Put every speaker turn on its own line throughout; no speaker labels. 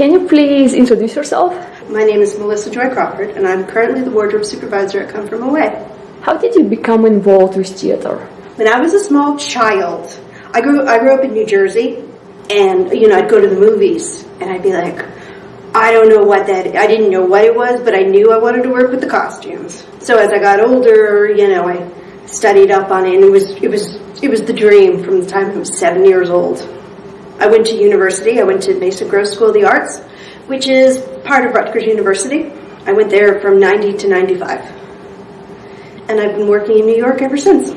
Can you please introduce yourself?
My name is Melissa Joy Crawford, and I'm currently the wardrobe supervisor at Come From Away.
How did you become involved with theater?
When I was a small child, I grew up in New Jersey, and I'd go to the movies, and I'd be like, I didn't know what it was, but I knew I wanted to work with the costumes. So as I got older, I studied up on it, and it was the dream from the time I was 7 years old. I went to university. I went to Mason Gross School of the Arts, which is part of Rutgers University. I went there from 90 to 95. And I've been working in New York ever since.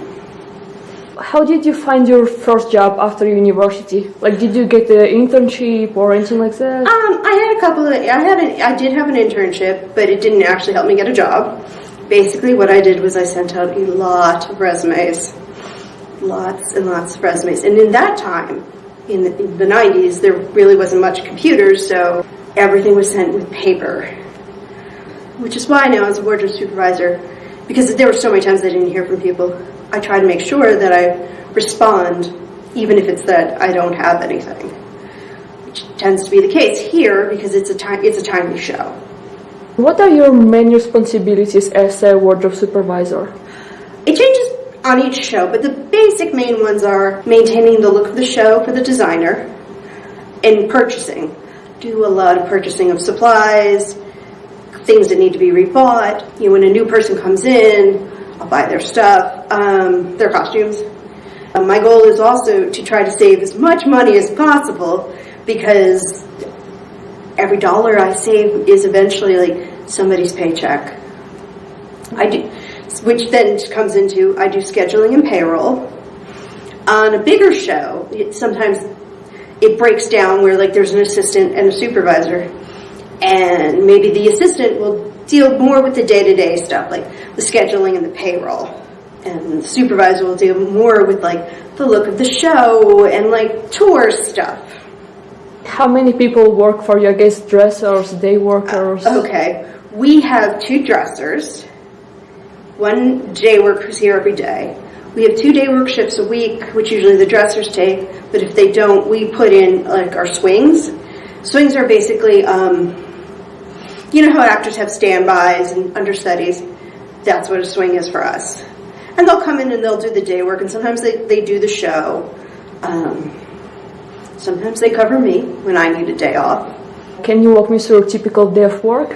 How did you find your first job after university? Like, did you get an internship or anything like that?
I did have an internship, but it didn't actually help me get a job. Basically, what I did was I sent out a lot of resumes. Lots and lots of resumes. And in that time, in the 90s, there really wasn't much computers, so everything was sent with paper. Which is why now, as a wardrobe supervisor, because there were so many times I didn't hear from people, I try to make sure that I respond, even if it's that I don't have anything. Which tends to be the case here, because it's a timely show.
What are your main responsibilities as a wardrobe supervisor?
It changes on each show, but the basic main ones are maintaining the look of the show for the designer and purchasing. Do a lot of purchasing of supplies, things that need to be rebought. When a new person comes in, I'll buy their stuff, their costumes. My goal is also to try to save as much money as possible, because every dollar I save is eventually like somebody's paycheck. Which then comes into, I do scheduling and payroll. On a bigger show, sometimes it breaks down where like there's an assistant and a supervisor, and maybe the assistant will deal more with the day-to-day stuff, like the scheduling and the payroll, and the supervisor will deal more with like the look of the show and like tour stuff.
How many people work for you? I guess dressers, day workers?
Okay, we have 2 dressers. 1 day worker who's here every day. We have 2 day work shifts a week, which usually the dressers take, but if they don't, we put in like our swings. Swings are basically, how actors have standbys and understudies? That's what a swing is for us. And they'll come in and they'll do the day work, and sometimes they do the show. Sometimes they cover me when I need a day off.
Can you walk me through a typical day of work?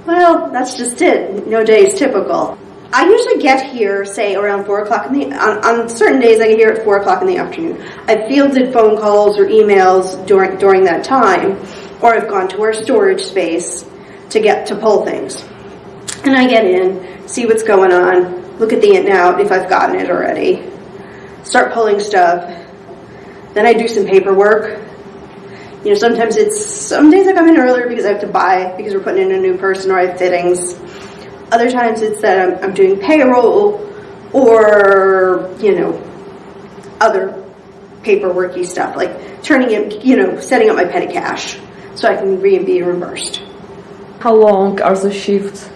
Well, that's just it. No day is typical. I usually get here, say, around 4 o'clock on certain days I get here at 4 o'clock in the afternoon. I've fielded phone calls or emails during that time, or I've gone to our storage space to pull things. And I get in, see what's going on, look at the in and out if I've gotten it already, start pulling stuff. Then I do some paperwork. Some days I come in earlier because I have to buy, because we're putting in a new person, or I have fittings. Other times it's that I'm doing payroll or, other paperworky stuff, like setting up my petty cash so I can be reimbursed.
How long are the shifts?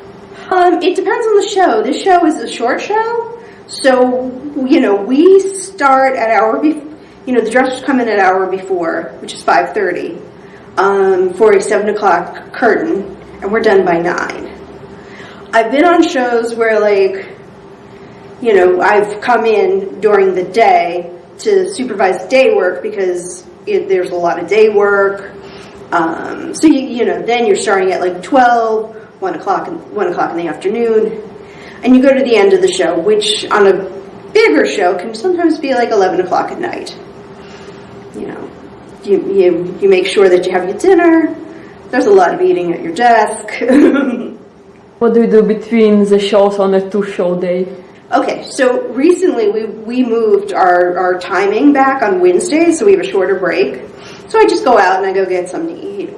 It depends on the show. This show is a short show, so, we start at hour before. The dressers come in an hour before, which is 5:30, for a 7 o'clock curtain, and we're done by 9. I've been on shows where, I've come in during the day to supervise day work because there's a lot of day work. So, then you're starting at 12, 1 o'clock in the afternoon, and you go to the end of the show, which on a bigger show can sometimes be 11 o'clock at night. You make sure that you have your dinner. There's a lot of eating at your desk.
What do you do between the shows on a 2-show day?
Okay, so recently we moved our timing back on Wednesdays, so we have a shorter break. So I just go out and I go get something to eat.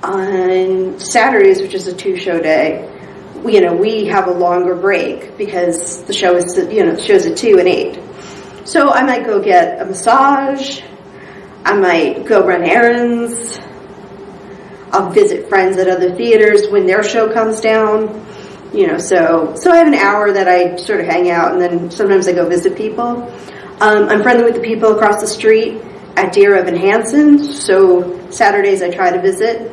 On Saturdays, which is a 2-show day, we have a longer break because the show is, the show's at 2 and 8. So I might go get a massage. I might go run errands. I'll visit friends at other theaters when their show comes down. So I have an hour that I sort of hang out, and then sometimes I go visit people. I'm friendly with the people across the street, at Deer Evan Hansen, so Saturdays I try to visit.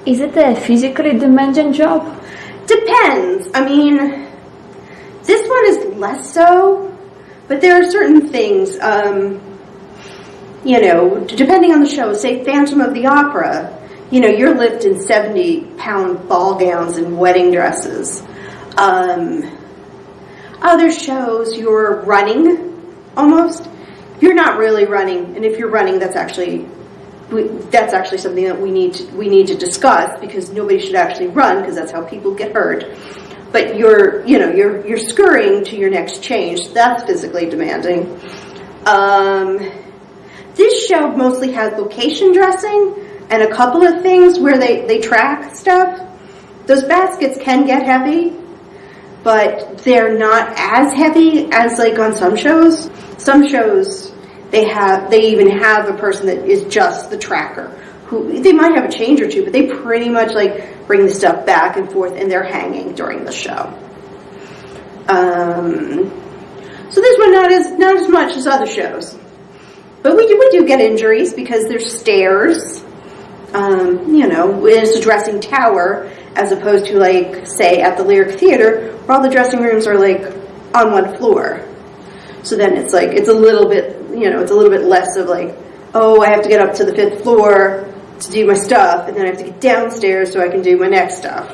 Is it a physically demanding job?
Depends. I mean, this one is less so, but there are certain things, depending on the show. Say Phantom of the Opera, you're lifted in 70-pound ball gowns and wedding dresses. Other shows, you're running, almost. You're not really running, and if you're running, that's actually something that we need to discuss, because nobody should actually run, because that's how people get hurt. But you're scurrying to your next change. That's physically demanding. This show mostly has location dressing and a couple of things where they track stuff. Those baskets can get heavy, but they're not as heavy as like on some shows. Some shows they even have a person that is just the tracker, who they might have a change or two, but they pretty much like bring the stuff back and forth, and they're hanging during the show. So this one not as much as other shows, but we do get injuries because there's stairs. It's a dressing tower as opposed to like say at the Lyric Theater where all the dressing rooms are like on one floor. So then it's like it's a little bit less of like, oh, I have to get up to the 5th floor to do my stuff, and then I have to get downstairs so I can do my next stuff.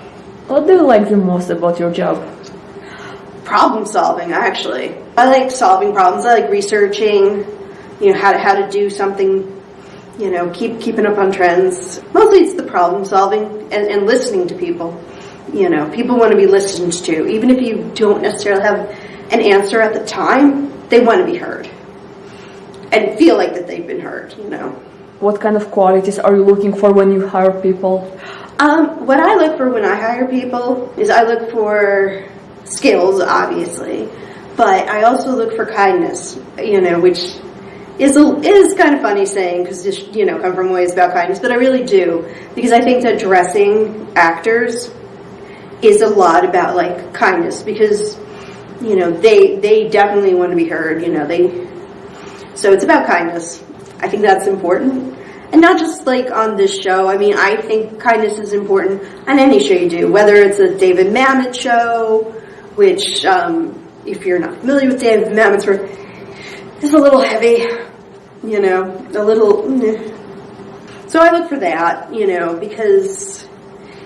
What do you like the most about your job?
Problem solving, actually. I like solving problems. I like researching, how to do something, keeping up on trends. Mostly it's the problem solving and listening to people. People want to be listened to. Even if you don't necessarily have an answer at the time, they want to be heard and feel like that they've been heard,
What kind of qualities are you looking for when you hire people?
What I look for when I hire people is I look for skills, obviously, but I also look for kindness, which is kind of funny saying, because come from ways about kindness, but I really do, because I think that dressing actors is a lot about like kindness, because they definitely want to be heard, so it's about kindness. I think that's important. And not just like on this show. I mean, I think kindness is important on any show you do, whether it's a David Mamet show, which, if you're not familiar with David Mamet's work, is a little heavy, a little. So I look for that, because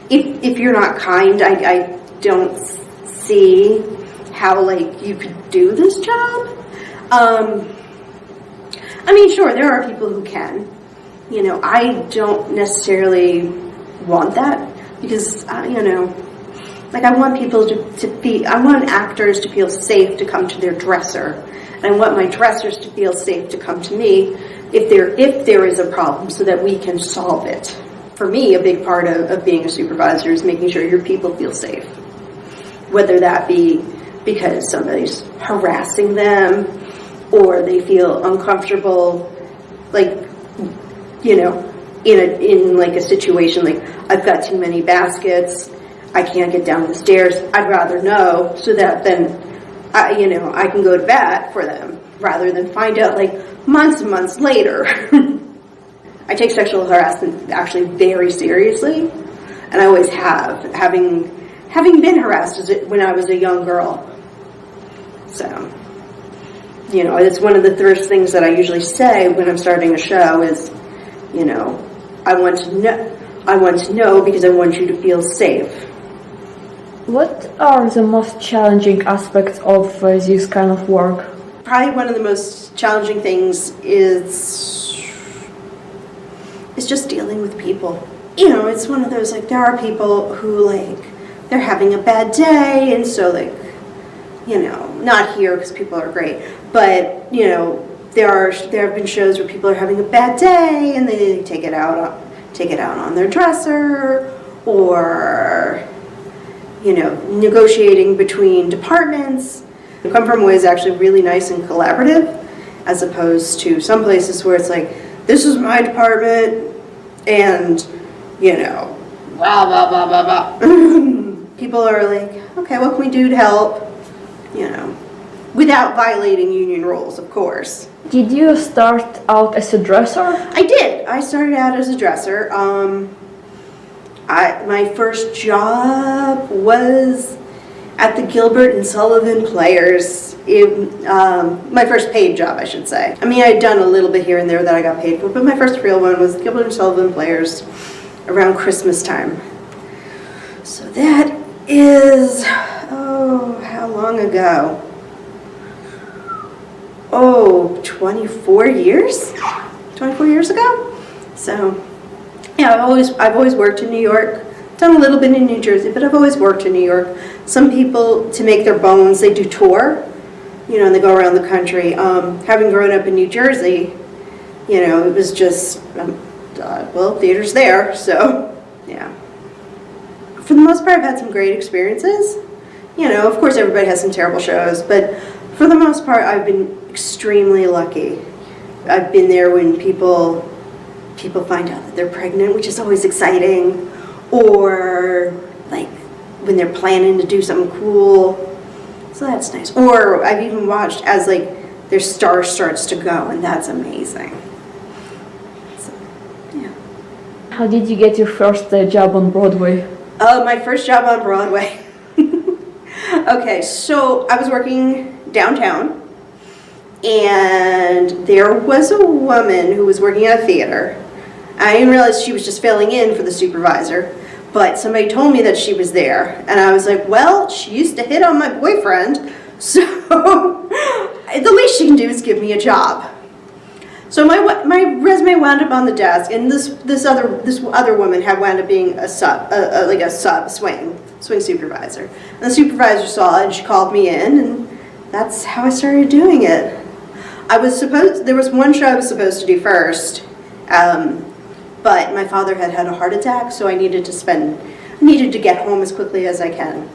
if you're not kind, I don't see how like you could do this job. I mean, sure, there are people who can. I don't necessarily want that, because, I want people I want actors to feel safe to come to their dresser. And I want my dressers to feel safe to come to me if there is a problem, so that we can solve it. For me, a big part of being a supervisor is making sure your people feel safe. Whether that be because somebody's harassing them, or they feel uncomfortable, like, in like a situation like, I've got too many baskets, I can't get down the stairs. I'd rather know, so that then I can go to bat for them, rather than find out like months and months later. I take sexual harassment actually very seriously, and I always have, having been harassed when I was a young girl. So, it's one of the first things that I usually say when I'm starting a show is, I want to know because I want you to feel safe.
What are the most challenging aspects of this kind of work?
Probably one of the most challenging things is just dealing with people. It's one of those, like, there are people who, like, they're having a bad day, and so, like, not here because people are great, but, there have been shows where people are having a bad day and they take it out on their dresser, or negotiating between departments. Come From Away is actually really nice and collaborative, as opposed to some places where it's like, this is my department, and blah blah blah blah blah. People are like, okay, what can we do to help? without violating union rules, of course.
Did you start out as a dresser?
I did. I started out as a dresser. My first job was at the Gilbert and Sullivan Players. My first paid job, I should say. I mean, I'd done a little bit here and there that I got paid for, but my first real one was the Gilbert and Sullivan Players around Christmas time. So that is, how long ago? 24 years? 24 years ago? So, yeah, I've always worked in New York. Done a little bit in New Jersey, but I've always worked in New York. Some people, to make their bones, they do tour, and they go around the country. Having grown up in New Jersey, it was just, theater's there, so, yeah. For the most part, I've had some great experiences. Of course, everybody has some terrible shows, but for the most part, I've been extremely lucky. I've been there when people find out that they're pregnant, which is always exciting, or like when they're planning to do something cool. So that's nice. Or I've even watched as like their star starts to go, and that's amazing. So, yeah.
How did you get your first job on Broadway?
My first job on Broadway. Okay, so I was working downtown, and there was a woman who was working at a theater. I didn't realize she was just filling in for the supervisor, but somebody told me that she was there, and I was like, well, she used to hit on my boyfriend, so the least she can do is give me a job. So my resume wound up on the desk, and this other woman had wound up being a swing supervisor. And the supervisor saw it, and she called me in, and that's how I started doing it. There was one show I was supposed to do first, but my father had a heart attack, so I needed to get home as quickly as I can.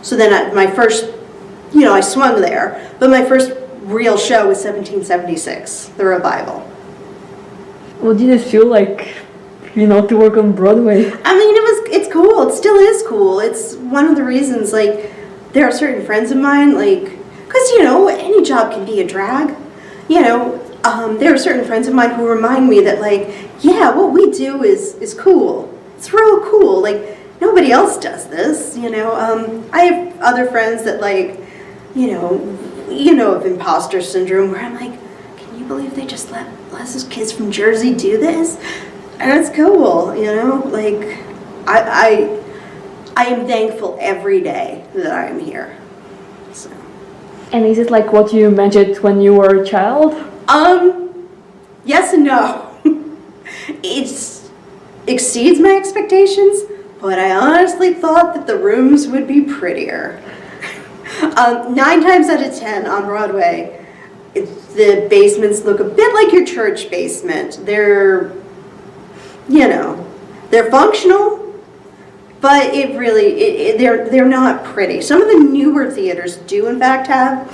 So then I swung there, but my first real show was 1776, the revival.
What did it feel like, to work on Broadway?
I mean, it's cool. It still is cool. It's one of the reasons, there are certain friends of mine, because, any job can be a drag. There are certain friends of mine who remind me that, what we do is cool. It's real cool. Nobody else does this, I have other friends that, of imposter syndrome, where I'm like, can you believe they just let us kids from Jersey do this? And it's cool, I am thankful every day that I am here. So.
And is it like what you imagined when you were a child?
Yes and no. It exceeds my expectations, but I honestly thought that the rooms would be prettier. 9 times out of 10 on Broadway, the basements look a bit like your church basement. They're functional, but they're not pretty. Some of the newer theaters do, in fact, have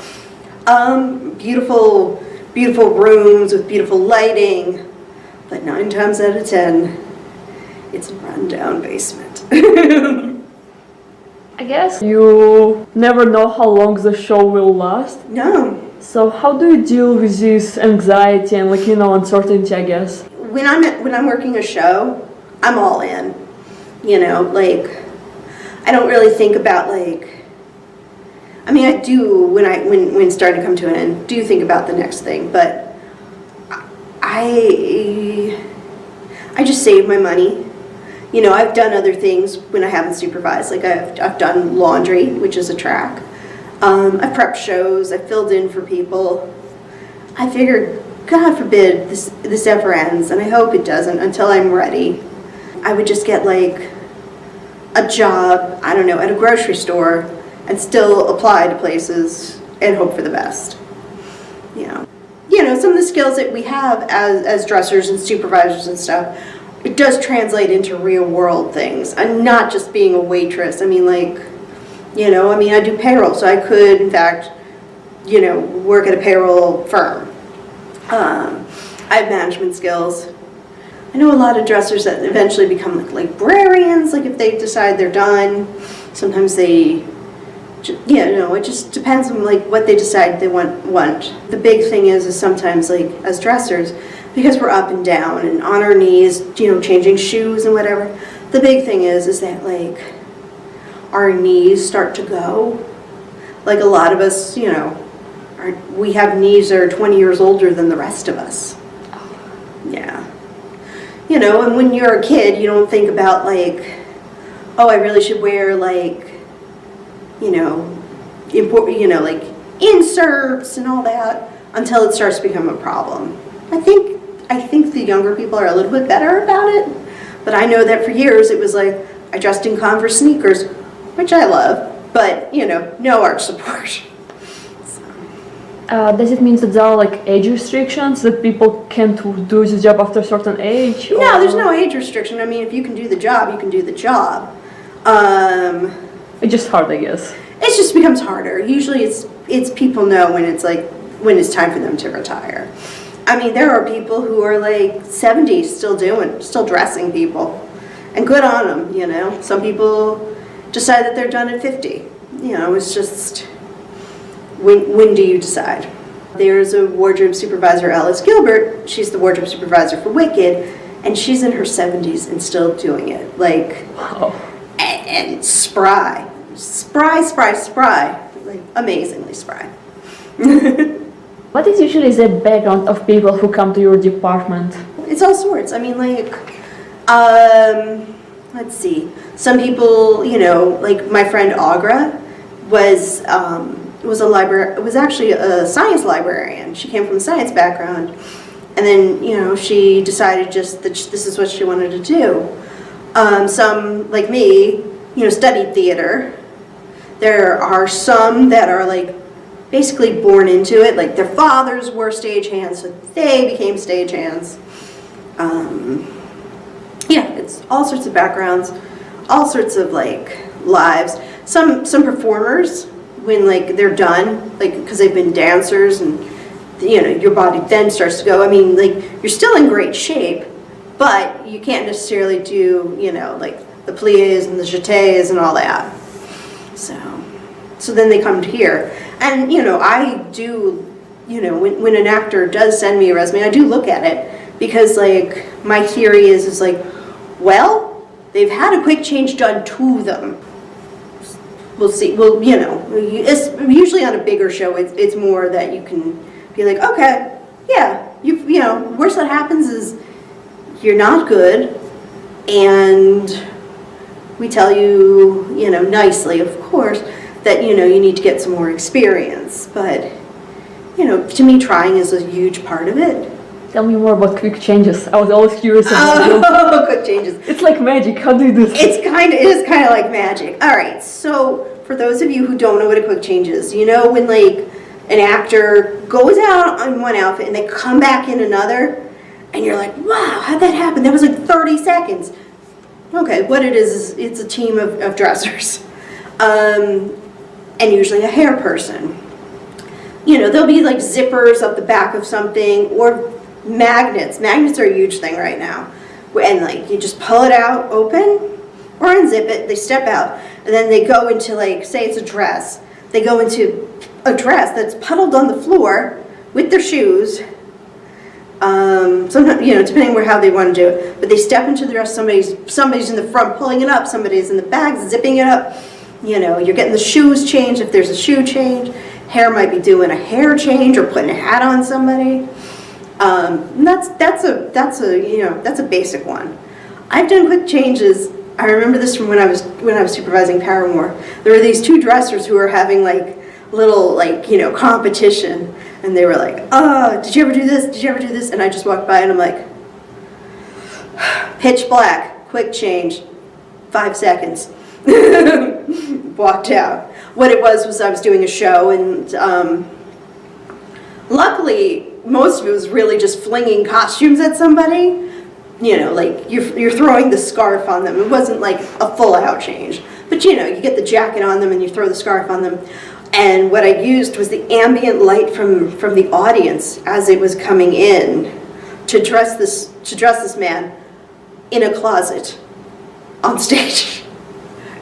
beautiful rooms with beautiful lighting, but 9 times out of 10, it's a rundown basement.
I guess you never know how long the show will last.
No.
So how do you deal with this anxiety and uncertainty, I guess?
When I'm working a show, I'm all in. I don't really think about I do when starting to come to an end, do think about the next thing, but I just save my money. I've done other things when I haven't supervised. I've done laundry, which is a track. I've prepped shows. I've filled in for people. I figured, God forbid this ever ends, and I hope it doesn't until I'm ready. I would just get a job, I don't know, at a grocery store and still apply to places and hope for the best. Some of the skills that we have as dressers and supervisors and stuff, it does translate into real world things, and not just being a waitress. I do payroll, so I could, in fact, work at a payroll firm. I have management skills. I know a lot of dressers that eventually become librarians, if they decide they're done. Sometimes they it just depends on like what they decide they want. The big thing is sometimes like as dressers, because we're up and down and on our knees, changing shoes and whatever. The big thing is that like our knees start to go. Like a lot of us, we have knees that are 20 years older than the rest of us. Yeah. And when you're a kid, you don't think about like, oh, I really should wear like, like inserts and all that until it starts to become a problem. I think the younger people are a little bit better about it, but I know that for years it was like I dressed in Converse sneakers, which I love, but no arch support.
Does it mean that there are like age restrictions that people can't do this job after a certain age?
No, there's no age restriction. I mean, if you can do the job, you can do the job.
It's just hard, I guess.
It just becomes harder. Usually it's people know when it's time for them to retire. I mean, there are people who are like 70 still dressing people. And good on them, Some people decide that they're done at 50. It's just, when do you decide? There's a wardrobe supervisor, Alice Gilbert. She's the wardrobe supervisor for Wicked, and she's in her 70s and still doing it. Like,
wow.
And spry. Like, amazingly spry.
What is usually the background of people who come to your department? It's
all sorts. I mean, like, let's see. Some people, like my friend Agra was actually a science librarian. She came from a science background, and then she decided just that this is what she wanted to do. Some like me, studied theater. There are some that are like basically born into it, like their fathers were stagehands, so they became stagehands. It's all sorts of backgrounds, all sorts of like lives. Some performers, when like they're done, like because they've been dancers and your body then starts to go. I mean, like you're still in great shape, but you can't necessarily do like the plies and the jetés and all that. So then they come to here, and I do, when an actor does send me a resume, I do look at it because like my theory is like, well, they've had a quick change done to them. We'll see. Well, it's usually on a bigger show. It's more that you can be like, okay, yeah, worst that happens is you're not good, and we tell you, nicely, of course, that you need to get some more experience. But to me, trying is a huge part of it.
Tell me more about quick changes. I was always curious about
quick changes.
It's like magic. How do you do this?
It is kind of like magic. All right. So for those of you who don't know what a quick change is, when like an actor goes out on one outfit and they come back in another, and you're like, wow, how'd that happen? That was like 30 seconds. Okay, what it is it's a team of dressers, and usually a hair person. There'll be like zippers up the back of something, or magnets. Magnets are a huge thing right now. And like you just pull it out, open, or unzip it, they step out, and then they go into like, say it's a dress, they go into a dress that's puddled on the floor with their shoes. Sometimes, depending on how they want to do it, but they step into the dress, somebody's in the front pulling it up, somebody's in the back zipping it up. You're getting the shoes changed if there's a shoe change. Hair might be doing a hair change or putting a hat on somebody. And that's a basic one. I've done quick changes. I remember this from when I was supervising Paramore. There were these two dressers who were having like little competition, and they were like, did you ever do this? Did you ever do this? And I just walked by and I'm like, pitch black, quick change, 5 seconds. Walked out. What it was I was doing a show, and luckily most of it was really just flinging costumes at somebody. Like you're throwing the scarf on them. It wasn't like a full out change, but you get the jacket on them and you throw the scarf on them. And what I used was the ambient light from the audience as it was coming in to dress this man in a closet on stage.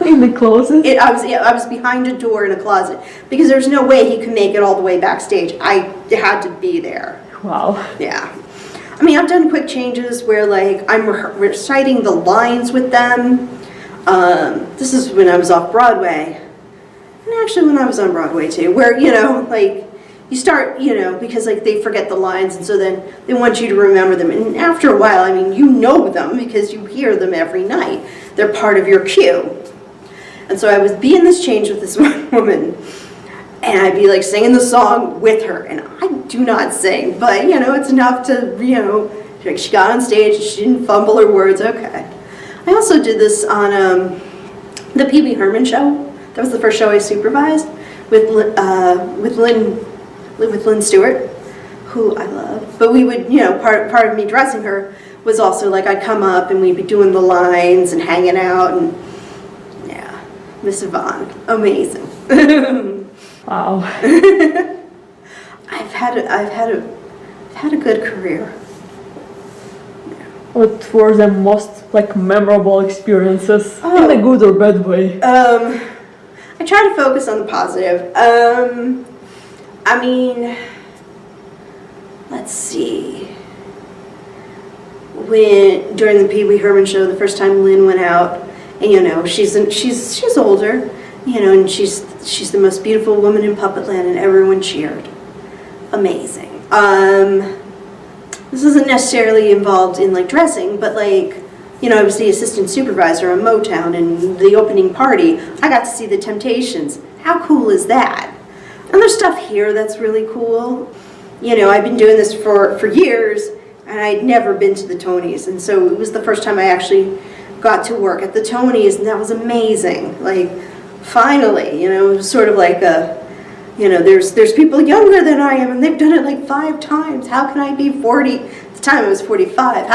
In the closet?
I was behind a door in a closet because there's no way he could make it all the way backstage. I had to be there.
Wow.
Yeah. I mean, I've done quick changes where, like, I'm reciting the lines with them. This is when I was off Broadway. And actually when I was on Broadway, too, where, you know, like, you start, you know, because, like, they forget the lines, and so then they want you to remember them. And after a while, I mean, you know them because you hear them every night. They're part of your cue. And so I would be in this change with this one woman, and I'd be like singing the song with her, and I do not sing, but you know, it's enough to, you know, like she got on stage, she didn't fumble her words, okay. I also did this on the Pee Wee Herman show. That was the first show I supervised with Lynn Stewart, who I love. But we would, you know, part of me dressing her was also like I'd come up and we'd be doing the lines and hanging out, and yeah, Miss Yvonne, amazing.
Wow.
I've had a good career.
What were the most like memorable experiences in a good or bad way?
I try to focus on the positive. I mean, let's see. When during the Pee Wee Herman show, the first time Lynn went out, and you know she's older, you know, and she's the most beautiful woman in Puppetland, and everyone cheered. Amazing. This isn't necessarily involved in like dressing, but like, you know, I was the assistant supervisor on Motown, and the opening party, I got to see the Temptations. How cool is that? And there's stuff here that's really cool. You know, I've been doing this for years, and I'd never been to the Tonys, and so it was the first time I actually got to work at the Tonys, and that was amazing. Like, finally, you know, it was sort of like a, you know, there's people younger than I am, and they've done it like 5 times. How can I be 40? At the time I was 45.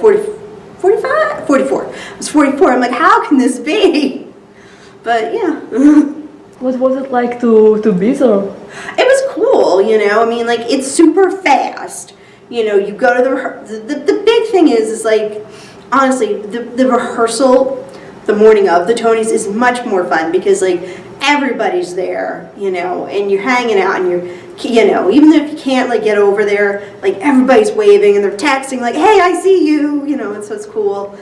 45? 44. I was 44. I'm like, how can this be? But yeah.
What was it like to be there?
It was cool, you know. I mean, like, it's super fast. You know, you go to the big thing is like, honestly, the rehearsal the morning of the Tonys is much more fun because, like, everybody's there, you know, and you're hanging out, and you're, you know, even if you can't, like, get over there, like, everybody's waving, and they're texting, like, hey, I see you, you know, and so it's cool.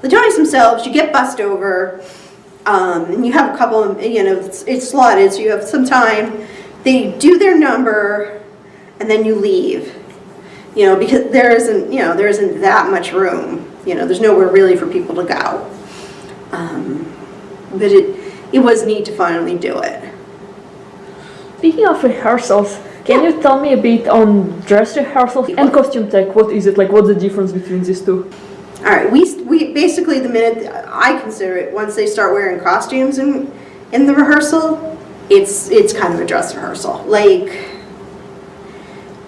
The Tonys themselves, you get bussed over, and you have a couple of, you know, it's slotted, so you have some time. They do their number, and then you leave, you know, because there isn't that much room, you know, there's nowhere really for people to go. But it was neat to finally do it.
Speaking of rehearsals, can you tell me a bit on dress rehearsals and costume tech? What is it like? What's the difference between these two?
All right, we basically, the minute I consider it, once they start wearing costumes in the rehearsal, it's kind of a dress rehearsal. Like,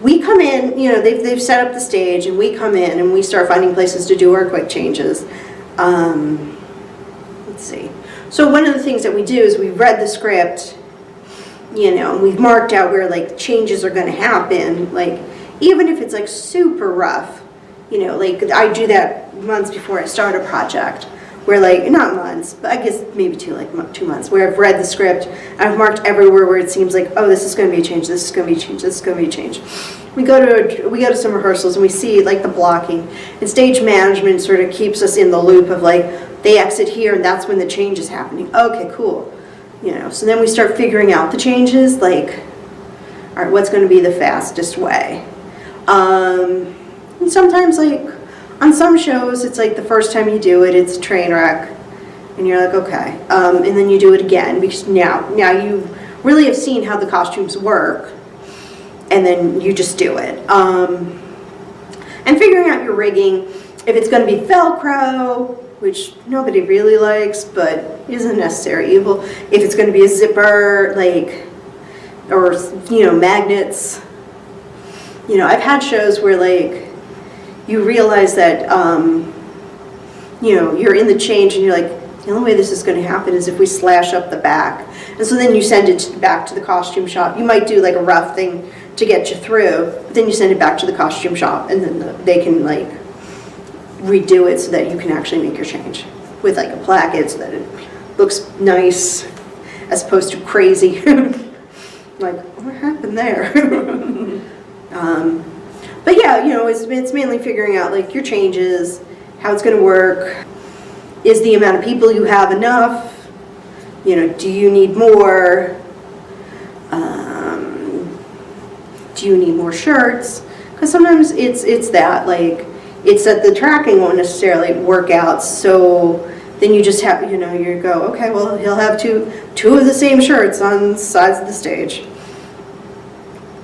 we come in, you know, they've set up the stage, and we come in and we start finding places to do our quick changes. Let's see. So one of the things that we do is we've read the script, you know, and we've marked out where, like, changes are going to happen. Like, even if it's, like, super rough, you know, like, I do that months before I start a project, where, like, not months, but I guess maybe 2 months, where I've read the script, and I've marked everywhere where it seems like, oh, this is going to be a change, this is going to be a change, this is going to be a change. We go to some rehearsals, and we see, like, the blocking, and stage management sort of keeps us in the loop of, like, they exit here, and that's when the change is happening. Okay, cool. You know, so then we start figuring out the changes, like, all right, what's going to be the fastest way? And sometimes, like, on some shows, it's like the first time you do it, it's a train wreck, and you're like, okay. And then you do it again, because now you really have seen how the costumes work, and then you just do it. And figuring out your rigging, if it's going to be Velcro, which nobody really likes, but is a necessary evil. If it's going to be a zipper, like, or, you know, magnets. You know, I've had shows where, like, you realize that, you know, you're in the change, and you're like, the only way this is going to happen is if we slash up the back. And so then you send it back to the costume shop. You might do, like, a rough thing to get you through, but then you send it back to the costume shop, and then they can, like, redo it so that you can actually make your change. with like a placket so that it looks nice as opposed to crazy. Like, what happened there? But yeah, it's mainly figuring out like your changes, how it's going to work. Is the amount of people you have enough? Do you need more? Do you need more shirts? Because sometimes it's that, like, it's that the tracking won't necessarily work out, so then you just have, you go, okay, well, he'll have two of the same shirts on sides of the stage.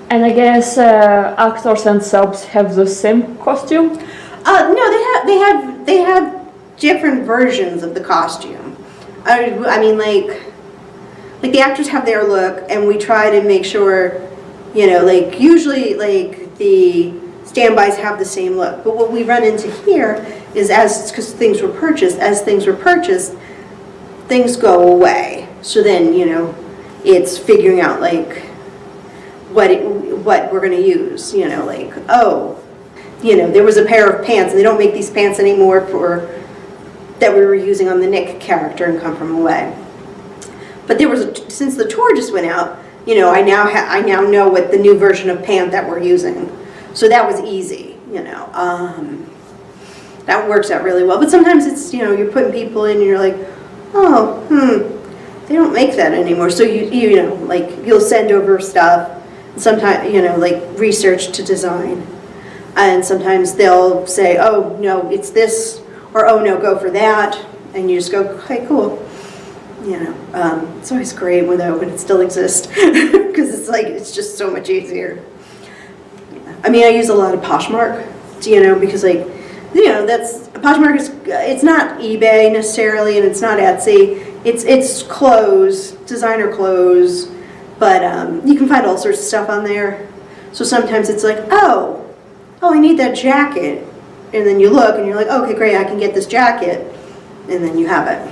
And I guess actors and subs have the same costume?
No, they have different versions of the costume. I mean, like the actors have their look, and we try to make sure, like usually like the standbys have the same look. But what we run into here is because things were purchased, things go away. So then, it's figuring out like what we're going to use. Like, there was a pair of pants, and they don't make these pants anymore that we were using on the Nick character in Come From Away. But since the tour just went out, I now know what the new version of pant that we're using. So that was easy, that works out really well. But sometimes it's, you're putting people in and you're like, they don't make that anymore. So like you'll send over stuff, sometimes, like research to design. And sometimes they'll say, oh, no, it's this, or oh, no, go for that. And you just go, okay, cool. It's always great when it still exists because it's just so much easier. I mean, I use a lot of Poshmark, because that's Poshmark it's not eBay necessarily, and it's not Etsy. It's clothes, designer clothes, but you can find all sorts of stuff on there. So sometimes it's like, oh, I need that jacket, and then you look and you're like, okay, great, I can get this jacket, and then you have it.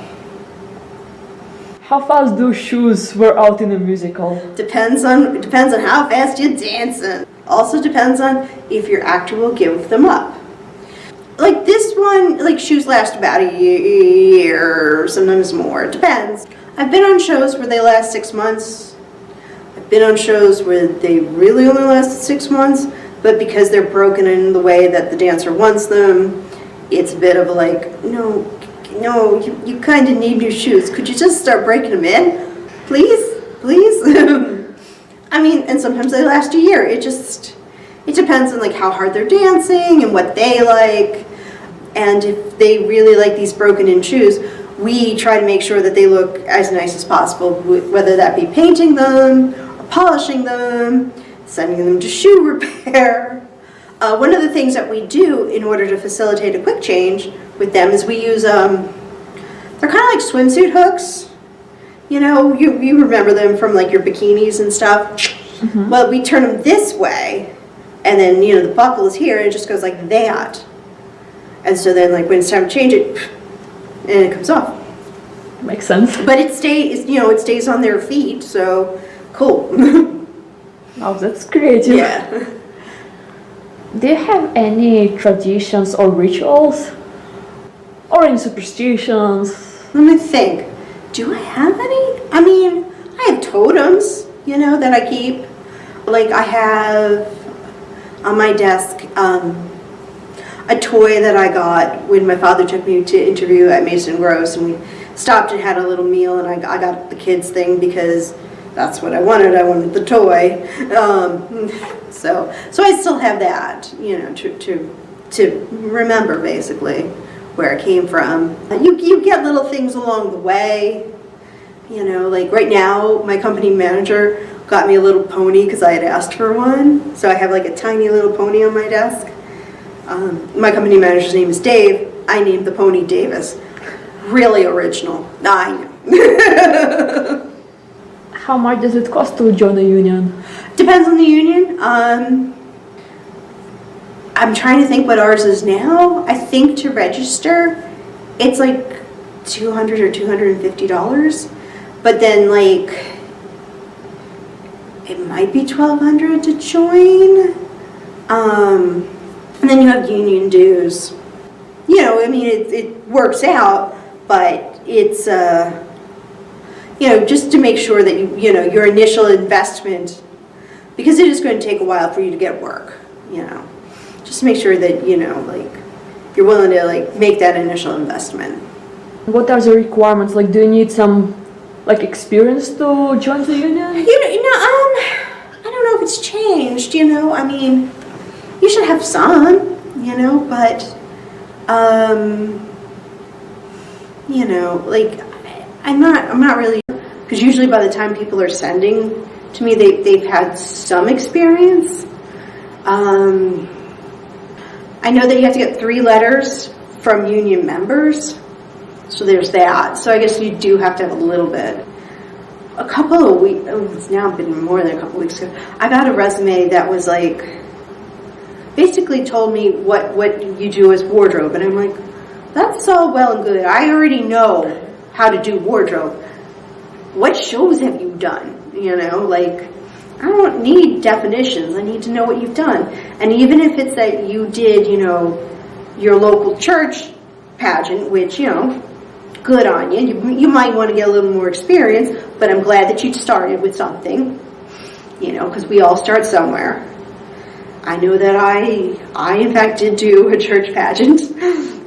How fast do shoes wear out in a musical?
Depends on how fast you're dancing. Also depends on if your actor will give them up. Like this one, like shoes last about a year, sometimes more. It depends. I've been on shows where they last 6 months. I've been on shows where they really only lasted 6 months, but because they're broken in the way that the dancer wants them, it's a bit of a like, no, you kind of need new shoes. Could you just start breaking them in? Please? I mean, and sometimes they last a year. It depends on like how hard they're dancing and what they like. And if they really like these broken in shoes, we try to make sure that they look as nice as possible, whether that be painting them or polishing them, sending them to shoe repair. One of the things that we do in order to facilitate a quick change with them is we use, they're kind of like swimsuit hooks. You remember them from like your bikinis and stuff. Mm-hmm. Well, we turn them this way, and then, the buckle is here, and it just goes like that. And so then, like, when it's time to change it, and it comes off.
Makes sense.
But it stays on their feet, so cool.
Oh, that's creative.
Yeah.
Do you have any traditions or rituals? Or any superstitions?
Let me think. Do I have any? I mean, I have totems, that I keep. Like, I have on my desk a toy that I got when my father took me to interview at Mason Gross, and we stopped and had a little meal, and I got the kids thing because that's what I wanted. I wanted the toy. So I still have that, to remember basically where it came from. You get little things along the way, like right now my company manager got me a little pony because I had asked for one. So I have like a tiny little pony on my desk. My company manager's name is Dave. I named the pony Davis. Really original. I know.
How much does it cost to join a union?
Depends on the union. I'm trying to think what ours is now. I think to register, it's like $200 or $250. But then, like, it might be $1,200 to join. And then you have union dues. It works out. but it's just to make sure that your initial investment, because it is going to take a while for you to get work, just to make sure that you're willing to make that initial investment.
What are the requirements? Do you need some experience to join the union?
I don't know if it's changed. I mean, you should have some, but I'm not really, because usually by the time people are sending to me, they've had some experience. I know that you have to get 3 letters from union members, so there's that. So I guess you do have to have a little bit. A couple of weeks, it's now been more than a couple of weeks ago, I got a resume that was basically told me what you do as wardrobe, and I'm like, that's all well and good. I already know how to do wardrobe. What shows have you done? I don't need definitions. I need to know what you've done. And even if it's that you did, your local church pageant, which, good on you. You might want to get a little more experience, but I'm glad that you started with something, because we all start somewhere. I know that I in fact did do a church pageant,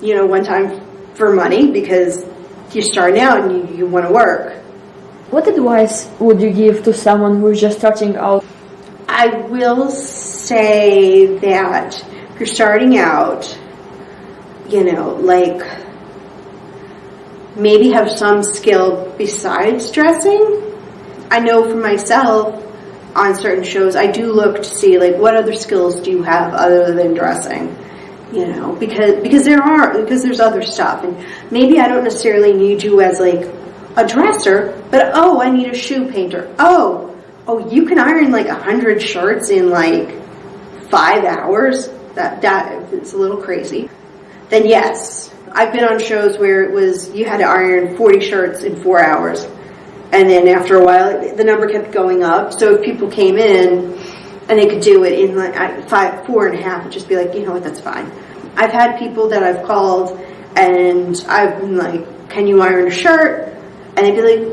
one time for money, because you're starting out and you want to work.
What advice would you give to someone who is just starting out?
I will say that if you're starting out, maybe have some skill besides dressing. I know for myself, on certain shows, I do look to see what other skills do you have other than dressing, because there's other stuff, and maybe I don't necessarily need you as a dresser, but I need a shoe painter. Oh, you can iron 100 shirts in 5 hours. That it's a little crazy. Then yes, I've been on shows where it was you had to iron 40 shirts in 4 hours. And then after a while, the number kept going up. So if people came in and they could do it in 4 and a half, it'd just be you know what, that's fine. I've had people that I've called and I've been can you iron a shirt? And they'd be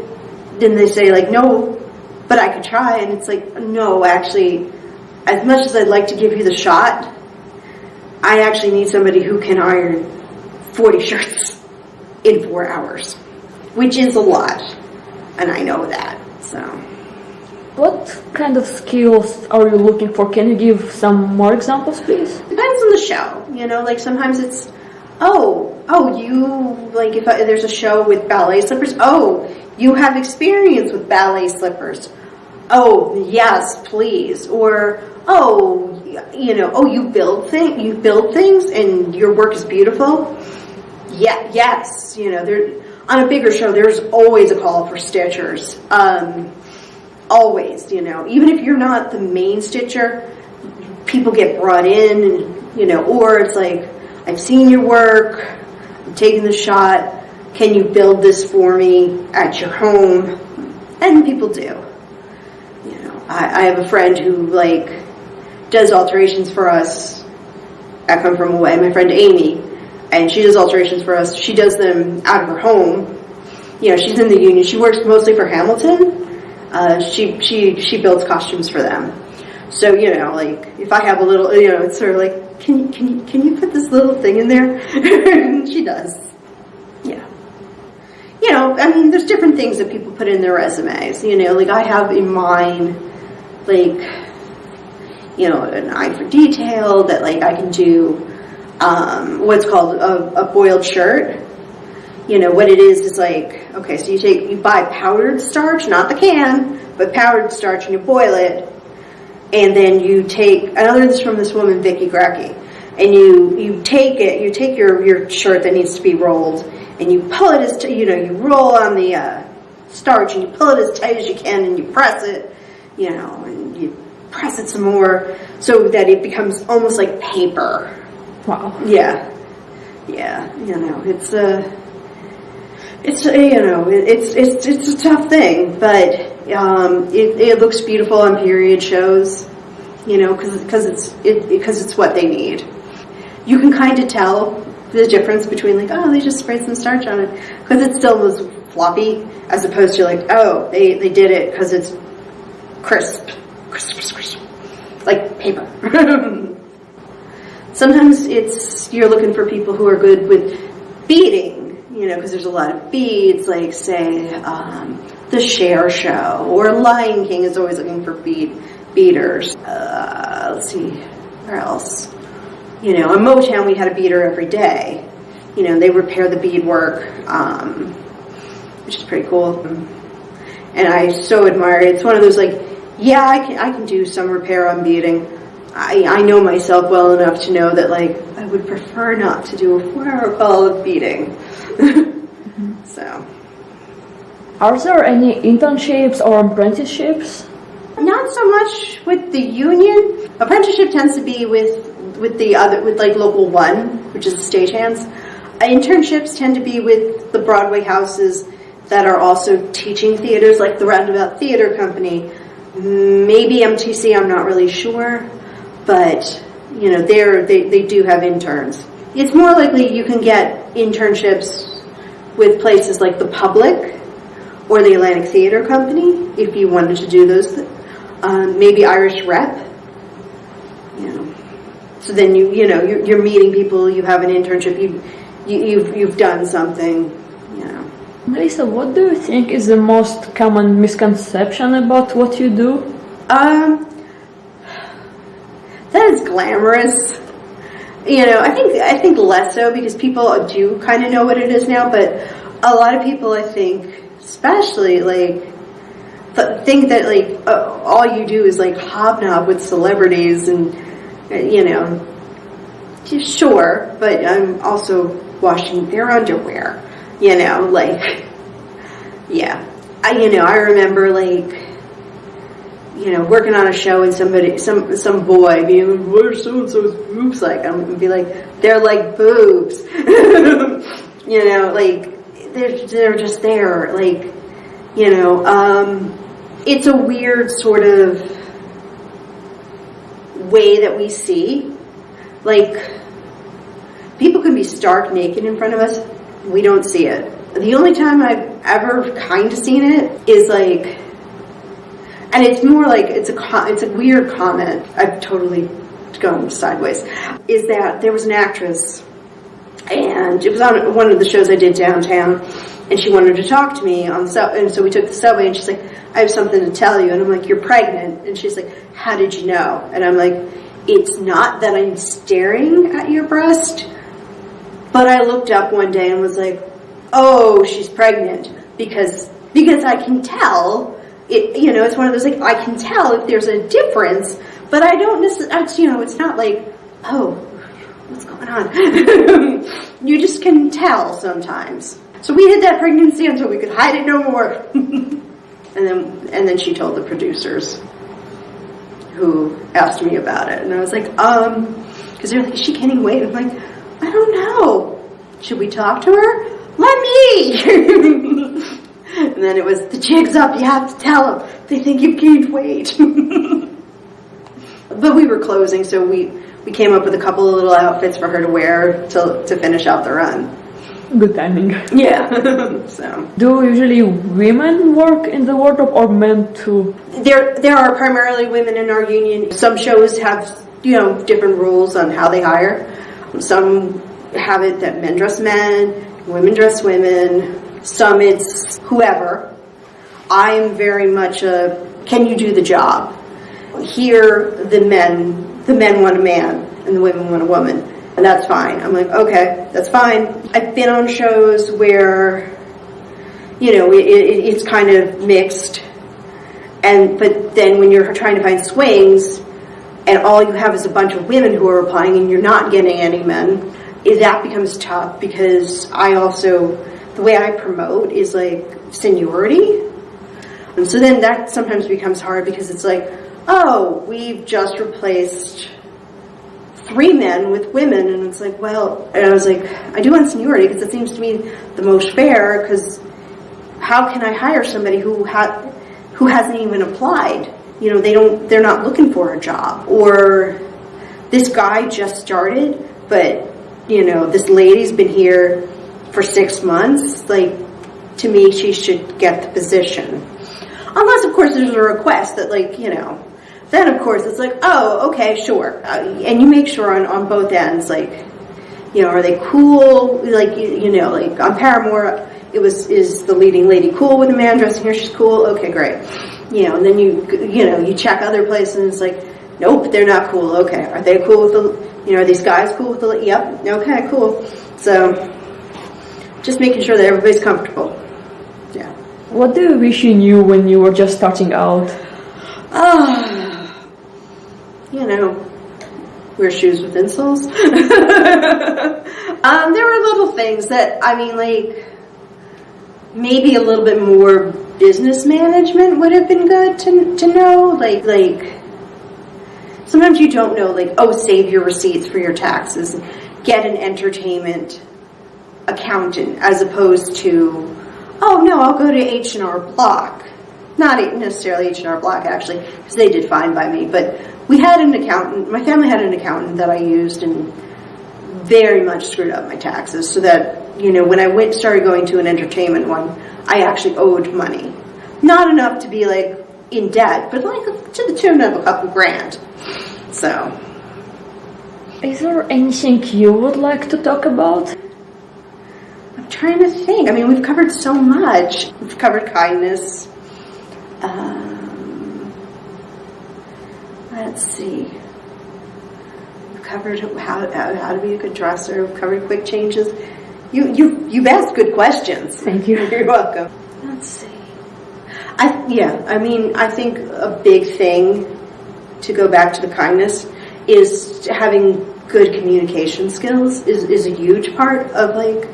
then they say no, but I could try. And it's no, actually, as much as I'd like to give you the shot, I actually need somebody who can iron 40 shirts in 4 hours, which is a lot. And I know that, so.
What kind of skills are you looking for? Can you give some more examples, please?
Depends on the show, sometimes it's, if there's a show with ballet slippers, you have experience with ballet slippers. Oh, yes, please. Or, you build things and your work is beautiful. Yeah, yes, on a bigger show, there's always a call for stitchers. Always, even if you're not the main stitcher, people get brought in, and, or it's I've seen your work, I'm taking the shot, can you build this for me at your home? And people do. I have a friend who, does alterations for us. I come from away, my friend Amy, and she does alterations for us. She does them out of her home. She's in the union. She works mostly for Hamilton. She builds costumes for them. So, if I have a little, it's sort of can you put this little thing in there? And she does. Yeah. There's different things that people put in their resumes. I have in mind, an eye for detail, that I can do what's called a boiled shirt. What it is okay, so you buy powdered starch, not the can, but powdered starch, and you boil it, and then you take, I learned this from this woman, Vicky Grecky, and you take your shirt that needs to be rolled, and you pull it as, you roll on the starch, and you pull it as tight as you can, and you press it, and you press it some more, so that it becomes almost like paper.
Wow.
Yeah. It's it's a tough thing, but it looks beautiful on period shows, because it's what they need. You can kind of tell the difference between like, oh, they just sprayed some starch on it, because it still was floppy, as opposed to like, oh, they did it because it's crisp, like paper. Sometimes you're looking for people who are good with beading, because there's a lot of beads, like say the Cher Show or Lion King is always looking for beaders. Let's see, where else? In Motown we had a beader every day. They repair the beadwork, which is pretty cool. And I so admire it. It's one of those like, yeah, I can do some repair on beading. I know myself well enough to know that like I would prefer not to do a 4-hour call of beading. So,
are there any internships or apprenticeships?
Not so much with the union. Apprenticeship tends to be with like Local 1, which is the stagehands. Internships tend to be with the Broadway houses that are also teaching theaters, like the Roundabout Theater Company. Maybe MTC, I'm not really sure, but they do have interns. It's more likely you can get internships with places like the Public or the Atlantic Theater Company if you wanted to do those. Maybe Irish Rep. So then you're meeting people. You have an internship. You've done something.
Melissa, what do you think is the most common misconception about what you do?
That is glamorous. I think less so, because people do kind of know what it is now, but a lot of people, I think, especially like think that like all you do is like hobnob with celebrities and sure, but I'm also washing their underwear. Like, yeah. I remember like, working on a show and some boy being like, what are so-and-so's boobs like? I'm going to be like, they're like boobs. Like, they're just there. Like, it's a weird sort of way that we see. Like, people can be stark naked in front of us. We don't see it. The only time I've ever kind of seen it is like, and it's more like it's a weird comment. I've totally gone sideways. Is that there was an actress, and it was on one of the shows I did downtown, and she wanted to talk to me on the and so we took the subway, and she's like, I have something to tell you, and I'm like, you're pregnant, and she's like, how did you know? And I'm like, it's not that I'm staring at your breast, but I looked up one day and was like, oh, she's pregnant, because I can tell. It's one of those like, I can tell if there's a difference, but I don't necessarily, it's not like, oh, what's going on? You just can tell sometimes. So we hid that pregnancy until we could hide it no more. and then she told the producers who asked me about it, and I was like, because they're like, is she gaining weight? I'm like, I don't know. Should we talk to her? Let me! And then it was, the jig's up, you have to tell them. They think you've gained weight. But we were closing, so we came up with a couple of little outfits for her to wear to finish out the run.
Good timing.
Yeah. So.
Do usually women work in the wardrobe or men too?
There are primarily women in our union. Some shows have, different rules on how they hire. Some have it that men dress men, women dress women. Some it's whoever. I'm very much can you do the job? Here, the men want a man and the women want a woman. And that's fine. I'm like, okay, that's fine. I've been on shows where, it's kind of mixed. But then when you're trying to find swings and all you have is a bunch of women who are applying and you're not getting any men, that becomes tough, because the way I promote is like seniority. And so then that sometimes becomes hard, because it's like, oh, we've just replaced 3 men with women, and it's like, well, and I was like, I do want seniority, because it seems to me the most fair, because how can I hire somebody who hasn't even applied? They're not looking for a job, or this guy just started, but this lady's been here for 6 months, like, to me, she should get the position. Unless, of course, there's a request that, like, then, of course, it's like, oh, okay, sure. And you make sure on both ends, like, are they cool? Like, like on Paramore, is the leading lady cool with the man dressing here? She's cool? Okay, great. And then you check other places and it's like, nope, they're not cool. Okay, are they cool with the, are these guys cool with the, yep, okay, cool. So, just making sure that everybody's comfortable. Yeah.
What do you wish you knew when you were just starting out?
Wear shoes with insoles. There were little things that, like, maybe a little bit more business management would have been good to know. Like, sometimes you don't know, like, oh, save your receipts for your taxes. Get an entertainment accountant as opposed to, oh, no, I'll go to H&R Block. Not necessarily H&R Block, actually, because they did fine by me. But we had an accountant, my family had an accountant that I used and very much screwed up my taxes so that, when I started going to an entertainment one, I actually owed money. Not enough to be, like, in debt, but, like, to the tune of a couple grand. So.
Is there anything you would like to talk about?
I'm trying to think. We've covered so much. We've covered kindness. Let's see. We've covered how to be a good dresser. We've covered quick changes. You've asked good questions.
Thank you.
You're welcome. Let's see. I think a big thing, to go back to the kindness, is having good communication skills is a huge part of, like,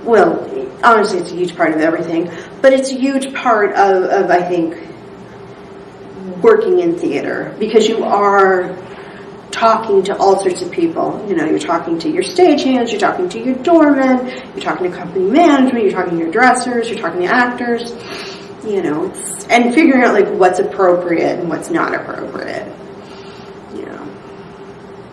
well, honestly, it's a huge part of everything, but it's a huge part of I think, working in theater, because you are talking to all sorts of people. You're talking to your stagehands, you're talking to your doormen, you're talking to company management, you're talking to your dressers, you're talking to actors, and figuring out, like, what's appropriate and what's not appropriate.